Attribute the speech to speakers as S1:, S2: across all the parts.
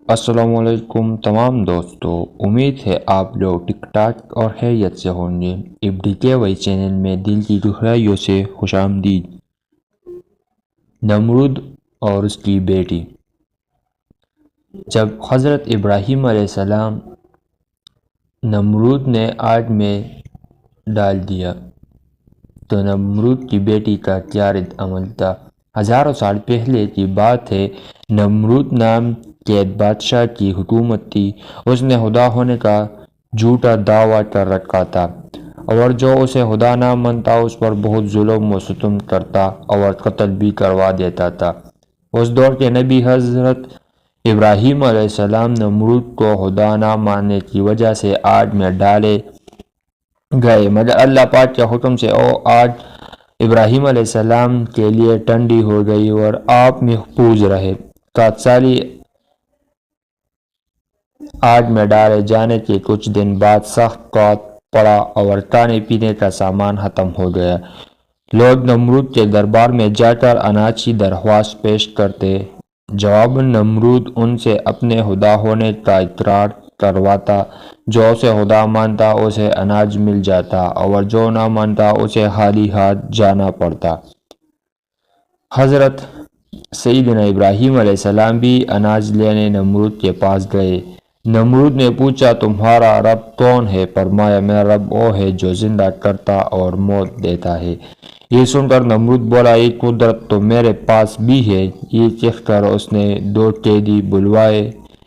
S1: السلام علیکم تمام دوستوں، امید ہے آپ لوگ ٹک ٹاک اور خیریت سے ہوں گے۔ FDKY چینل میں دل کی گہرائیوں سے خوش آمدید۔ نمرود اور اس کی بیٹی۔ جب حضرت ابراہیم علیہ السلام نمرود نے آگ میں ڈال دیا تو نمرود کی بیٹی کا کیا رد عمل تھا؟ ہزاروں سال پہلے کی بات ہے۔ نمرود نام کے ایک بادشاہ کی حکومت تھی۔ اس نے خدا ہونے کا جھوٹا دعویٰ کر رکھا تھا، اور جو اسے خدا نہ مانتا اس پر بہت ظلم و ستم کرتا اور قتل بھی کروا دیتا تھا۔ اس دور کے نبی حضرت ابراہیم علیہ السلام نمرود کو خدا نہ ماننے کی وجہ سے آگ میں ڈالے گئے، مگر اللہ پاک کے حکم سے آگ ابراہیم علیہ السلام کے لیے ٹھنڈی ہو گئی اور آپ محفوظ رہے۔ 7 سالی آگ میں ڈالے جانے کے کچھ دن بعد سخت قحط پڑا اور کھانے پینے کا سامان ختم ہو گیا۔ لوگ نمرود کے دربار میں جا کر اناج کی درخواست پیش کرتے، جواباً نمرود ان سے اپنے خدا ہونے کا اقرار کرواتا۔ جو اسے خدا مانتا اسے اناج مل جاتا، اور جو نہ مانتا اسے خالی ہاتھ جانا پڑتا۔ حضرت سیدنا ابراہیم علیہ السلام بھی اناج لینے نمرود کے پاس گئے۔ نمرود نے پوچھا، تمہارا رب کون ہے؟ فرمایا، میرا رب وہ ہے جو زندہ کرتا اور موت دیتا ہے۔ یہ سن کر نمرود بولا، یہ قدرت تو میرے پاس بھی ہے۔ یہ کہہ کر اس نے 2 قیدی بلوائے،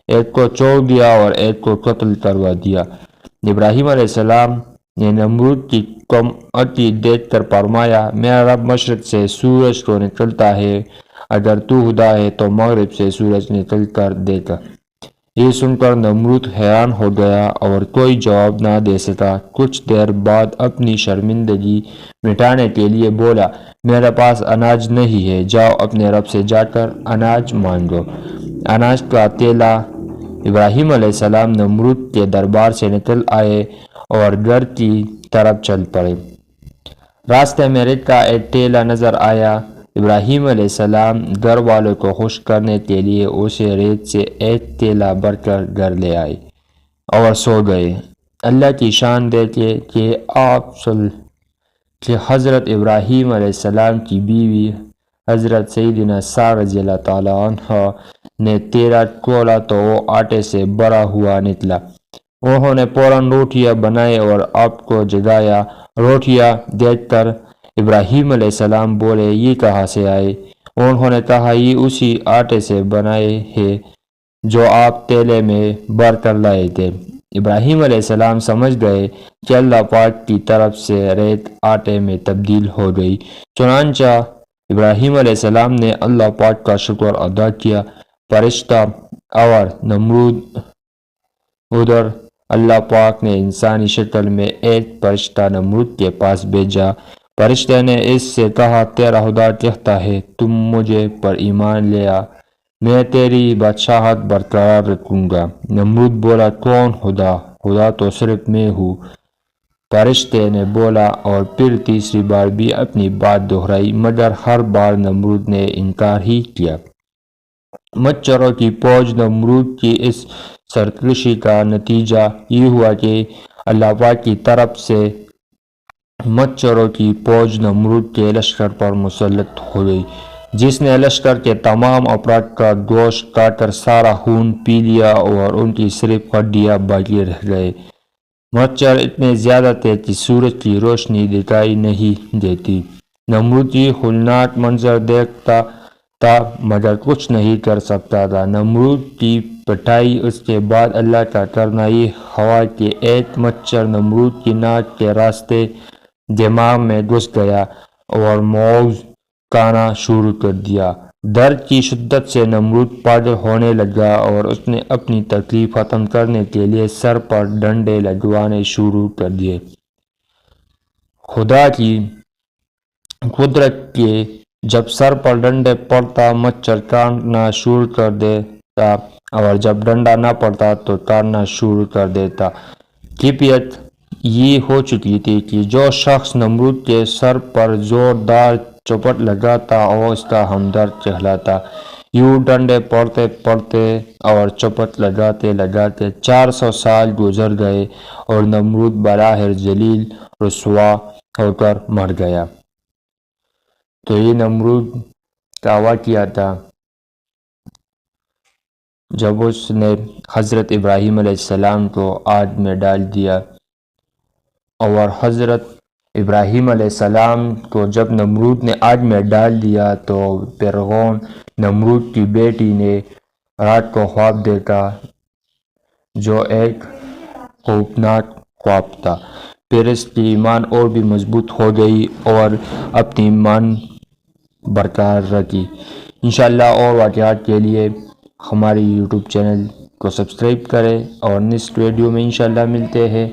S1: ایک کو چھوڑ دیا اور ایک کو قتل کروا دیا۔ ابراہیم علیہ السلام نے نمرود کی کم عقلی دیکھ کر فرمایا، میرا رب مشرق سے سورج کو نکلتا ہے، اگر تو خدا ہے تو مغرب سے سورج نکل کر دیکھ۔ یہ سن کر نمرود حیران ہو گیا اور کوئی جواب نہ دے سکا۔ کچھ دیر بعد اپنی شرمندگی مٹانے کے لیے بولا، میرے پاس اناج نہیں ہے، جاؤ اپنے رب سے جا کر اناج مانگو۔ اناج کا تھیلا۔ ابراہیم علیہ السلام نمرود کے دربار سے نکل آئے اور گھر کی طرف چل پڑے۔ راستے میں ریت کا ایک تھیلا نظر آیا۔ ابراہیم علیہ السلام گھر والوں کو خوش کرنے کے لیے اسے ریت سے ایک تھیلا بھر کر گھر لے آئے اور سو گئے۔ اللہ کی شان دیکھے کہ حضرت ابراہیم علیہ السلام کی بیوی حضرت سیدنا سارہ رضی اللہ تعالیٰ عنہ نے تھیلا کھولا تو وہ آٹے سے بھرا ہوا نکلا۔ انہوں نے فوراً روٹیاں بنائیں اور آپ کو جگایا۔ روٹیاں دیکھ کر ابراہیم علیہ السلام بولے، یہ کہاں سے آئے؟ انہوں نے کہا، یہ اسی آٹے سے بنائے ہیں جو آپ تھیلے میں بھر کر لائے تھے۔ ابراہیم علیہ السلام سمجھ گئے کہ اللہ پاک کی طرف سے ریت آٹے میں تبدیل ہو گئی۔ چنانچہ ابراہیم علیہ السلام نے اللہ پاک کا شکر ادا کیا۔ فرشتہ اور نمرود۔ ادھر اللہ پاک نے انسانی شکل میں ایک فرشتہ نمرود کے پاس بھیجا۔ فرشتے نے اس سے کہا، تیرا خدا کہتا ہے تم مجھے پر ایمان لے آ، میں تیری بادشاہت برقرار رکھوں گا۔ نمرود بولا، کون خدا؟ خدا تو صرف میں ہوں۔ فرشتے نے بولا اور پھر تیسری بار بھی اپنی بات دہرائی، مگر ہر بار نمرود نے انکار ہی کیا۔ مچھروں کی فوج۔ نمرود کی اس سرکشی کا نتیجہ یہ ہوا کہ اللہ پاک کی طرف سے مچھروں کی فوج نمرود کے لشکر پر مسلط ہو گئی، جس نے لشکر کے تمام افراد کا گوشت کھا کر سارا خون پی لیا اور ان کی صرف ہڈیاں باقی رہ گئے۔ مچھر اتنے زیادہ تھے کہ سورج کی روشنی دکھائی نہیں دیتی۔ نمرود یہ ہولناک منظر دیکھتا تھا مگر کچھ نہیں کر سکتا تھا۔ نمرود کی پٹائی۔ اس کے بعد اللہ کا کرنا یہ ہوا کہ ایک مچھر نمرود کی ناک کے راستے دماغ میں گھس گیا اور موز کھانا شروع کر دیا۔ درد کی شدت سے نمرود پاگل ہونے لگا اور اس نے اپنی تکلیف ختم کرنے کے لیے سر پر ڈنڈے لگوانے شروع کر دیے۔ خدا کی قدرت کے جب سر پر ڈنڈے پڑتا مچھر کاٹنا شروع کر دیتا، اور جب ڈنڈا نہ پڑتا تو کاٹنا شروع کر دیتا۔ کیفیت یہ ہو چکی تھی کہ جو شخص نمرود کے سر پر زوردار چوٹ لگاتا وہ اس کا ہمدرد کہلاتا۔ یوں ڈنڈے پڑتے پڑتے اور چپت لگاتے لگاتے 400 سال گزر گئے اور نمرود بظاہر ذلیل رسوا ہو کر مر گیا۔ تو یہ نمرود کا واقعہ تھا جب اس نے حضرت ابراہیم علیہ السلام کو آگ میں ڈال دیا، اور حضرت ابراہیم علیہ السلام کو جب نمرود نے آگ میں ڈال دیا تو فرعون نمرود کی بیٹی نے رات کو خواب دیکھا جو ایک خوفناک خواب تھا۔ پھر اس کی ایمان اور بھی مضبوط ہو گئی اور اپنی ایمان برقرار رکھی۔ انشاءاللہ اور واقعات کے لیے ہماری یوٹیوب چینل کو سبسکرائب کریں، اور نیکسٹ ویڈیو میں انشاءاللہ ملتے ہیں۔